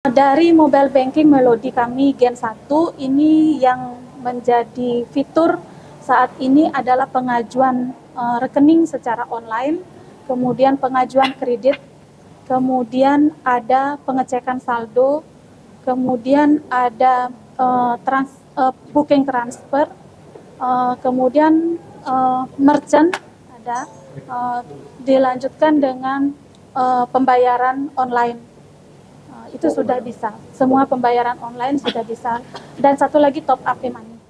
Dari mobile banking Melodi kami Gen 1 ini yang menjadi fitur saat ini adalah pengajuan rekening secara online, kemudian pengajuan kredit, kemudian ada pengecekan saldo, kemudian ada booking transfer, kemudian merchant ada, dilanjutkan dengan pembayaran online. Itu sudah bisa, semua pembayaran online sudah bisa, dan satu lagi top up e-money.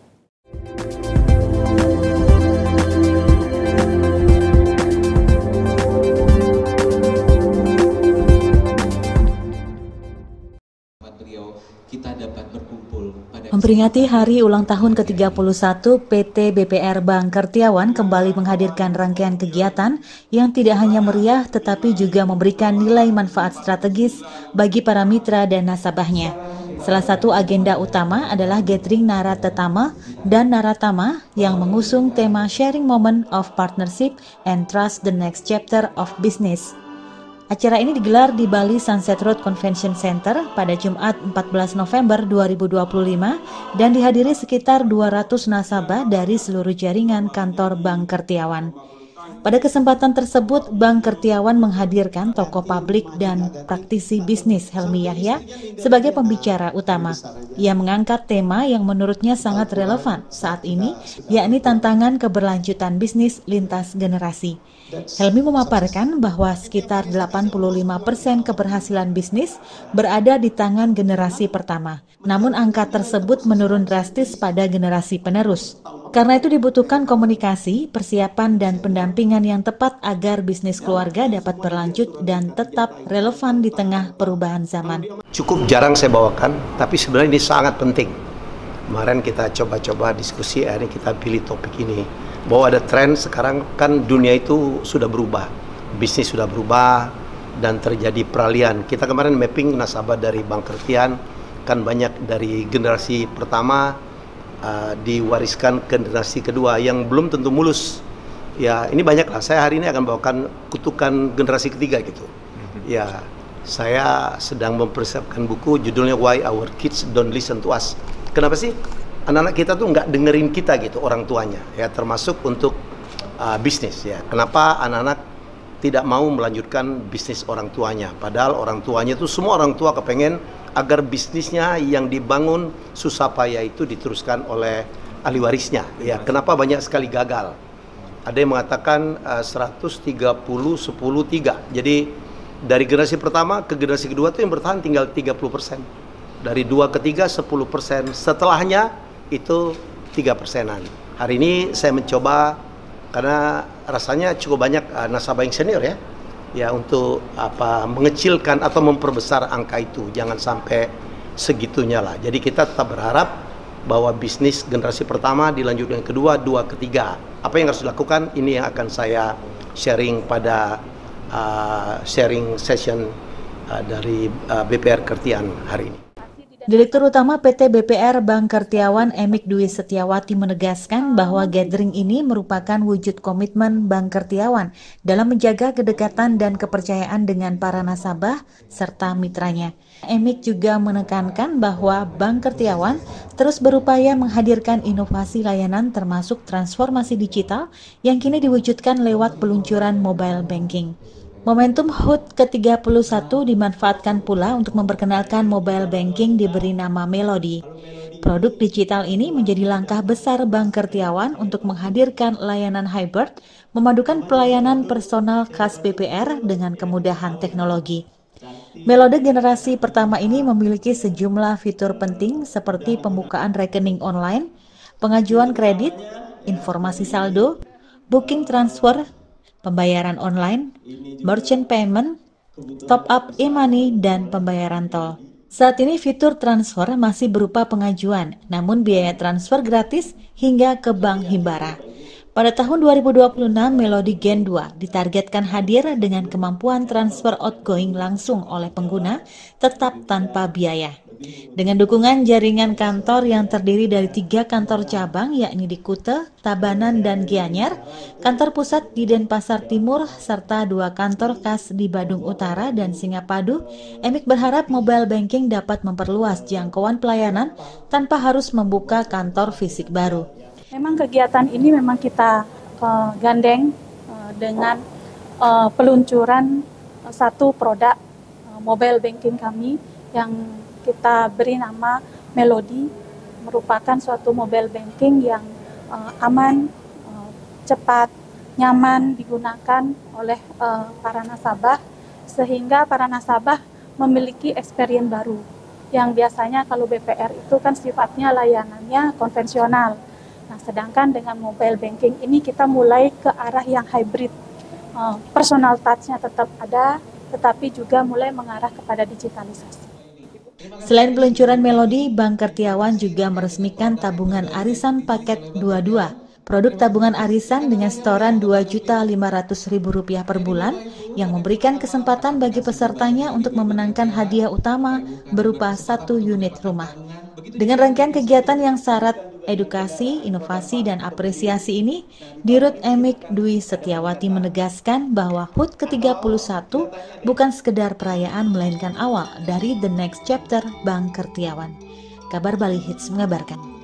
Memperingati hari ulang tahun ke-31, PT BPR Bank Kertiawan kembali menghadirkan rangkaian kegiatan yang tidak hanya meriah tetapi juga memberikan nilai manfaat strategis bagi para mitra dan nasabahnya. Salah satu agenda utama adalah gathering Naratatama dan Naratama yang mengusung tema Sharing Moment of Partnership and Trust the Next Chapter of Business. Acara ini digelar di Bali Sunset Road Convention Center pada Jumat 14 November 2025 dan dihadiri sekitar 200 nasabah dari seluruh jaringan kantor Bank Kertiawan. Pada kesempatan tersebut, Bank Kertiawan menghadirkan tokoh publik dan praktisi bisnis Helmi Yahya sebagai pembicara utama. Ia mengangkat tema yang menurutnya sangat relevan saat ini, yakni tantangan keberlanjutan bisnis lintas generasi. Helmi memaparkan bahwa sekitar 85% keberhasilan bisnis berada di tangan generasi pertama. Namun angka tersebut menurun drastis pada generasi penerus. Karena itu dibutuhkan komunikasi, persiapan, dan pendampingan yang tepat agar bisnis keluarga dapat berlanjut dan tetap relevan di tengah perubahan zaman. Cukup jarang saya bawakan, tapi sebenarnya ini sangat penting. Kemarin kita coba-coba diskusi, akhirnya kita pilih topik ini. Bahwa ada tren sekarang kan dunia itu sudah berubah, bisnis sudah berubah dan terjadi peralihan. Kita kemarin mapping nasabah dari Bank Kertian, kan banyak dari generasi pertama diwariskan ke generasi kedua yang belum tentu mulus. Ya ini banyak lah, saya hari ini akan bawakan kutukan generasi ketiga gitu. Ya saya sedang mempersiapkan buku judulnya Why Our Kids Don't Listen to Us. Kenapa sih anak-anak kita tuh nggak dengerin kita gitu, orang tuanya ya, termasuk untuk bisnis ya. Kenapa anak-anak tidak mau melanjutkan bisnis orang tuanya, padahal orang tuanya tuh semua orang tua kepengen agar bisnisnya yang dibangun susah payah itu diteruskan oleh ahli warisnya ya. Kenapa banyak sekali gagal? Ada yang mengatakan 130 10 3. Jadi dari generasi pertama ke generasi kedua tuh yang bertahan tinggal 30%. Dari 2 ke 3 10%, setelahnya itu 3%-an. Hari ini saya mencoba, karena rasanya cukup banyak nasabah yang senior ya untuk mengecilkan atau memperbesar angka itu, jangan sampai segitunya lah. Jadi kita tetap berharap bahwa bisnis generasi pertama dilanjutkan kedua, 2 ke 3. Apa yang harus dilakukan, ini yang akan saya sharing pada sharing session dari BPR Kertian hari ini. Direktur Utama PT BPR Bank Kertiawan Emik Dwi Setiawati menegaskan bahwa gathering ini merupakan wujud komitmen Bank Kertiawan dalam menjaga kedekatan dan kepercayaan dengan para nasabah serta mitranya. Emik juga menekankan bahwa Bank Kertiawan terus berupaya menghadirkan inovasi layanan termasuk transformasi digital yang kini diwujudkan lewat peluncuran mobile banking. Momentum HUT ke-31 dimanfaatkan pula untuk memperkenalkan mobile banking diberi nama Melodi. Produk digital ini menjadi langkah besar Bank Kertiawan untuk menghadirkan layanan hybrid, memadukan pelayanan personal khas BPR dengan kemudahan teknologi. Melodi generasi pertama ini memiliki sejumlah fitur penting seperti pembukaan rekening online, pengajuan kredit, informasi saldo, booking transfer, pembayaran online, merchant payment, top up e-money, dan pembayaran tol. Saat ini fitur transfer masih berupa pengajuan, namun biaya transfer gratis hingga ke Bank Himbara. Pada tahun 2026, Melody Gen 2 ditargetkan hadir dengan kemampuan transfer outgoing langsung oleh pengguna tetap tanpa biaya. Dengan dukungan jaringan kantor yang terdiri dari 3 kantor cabang yakni di Kute, Tabanan, dan Gianyar, kantor pusat di Denpasar Timur, serta 2 kantor kas di Badung Utara dan Singapadu, Emik berharap mobile banking dapat memperluas jangkauan pelayanan tanpa harus membuka kantor fisik baru. Memang kegiatan ini memang kita gandeng dengan peluncuran satu produk mobile banking kami yang kita beri nama Melody, merupakan suatu mobile banking yang aman, cepat, nyaman digunakan oleh para nasabah, sehingga para nasabah memiliki experience baru. Yang biasanya kalau BPR itu kan sifatnya layanannya konvensional. Nah, sedangkan dengan mobile banking ini kita mulai ke arah yang hybrid. Personal touch-nya tetap ada, tetapi juga mulai mengarah kepada digitalisasi. Selain peluncuran Melody, Bank Kertiawan juga meresmikan tabungan arisan paket 22. Produk tabungan arisan dengan setoran Rp2.500.000 per bulan yang memberikan kesempatan bagi pesertanya untuk memenangkan hadiah utama berupa 1 unit rumah. Dengan rangkaian kegiatan yang syarat edukasi, inovasi, dan apresiasi ini, Dirut Emik Dwi Setiawati menegaskan bahwa HUT ke-31 bukan sekedar perayaan melainkan awal dari the next chapter Bank Kertiawan. Kabar Bali Hits mengabarkan.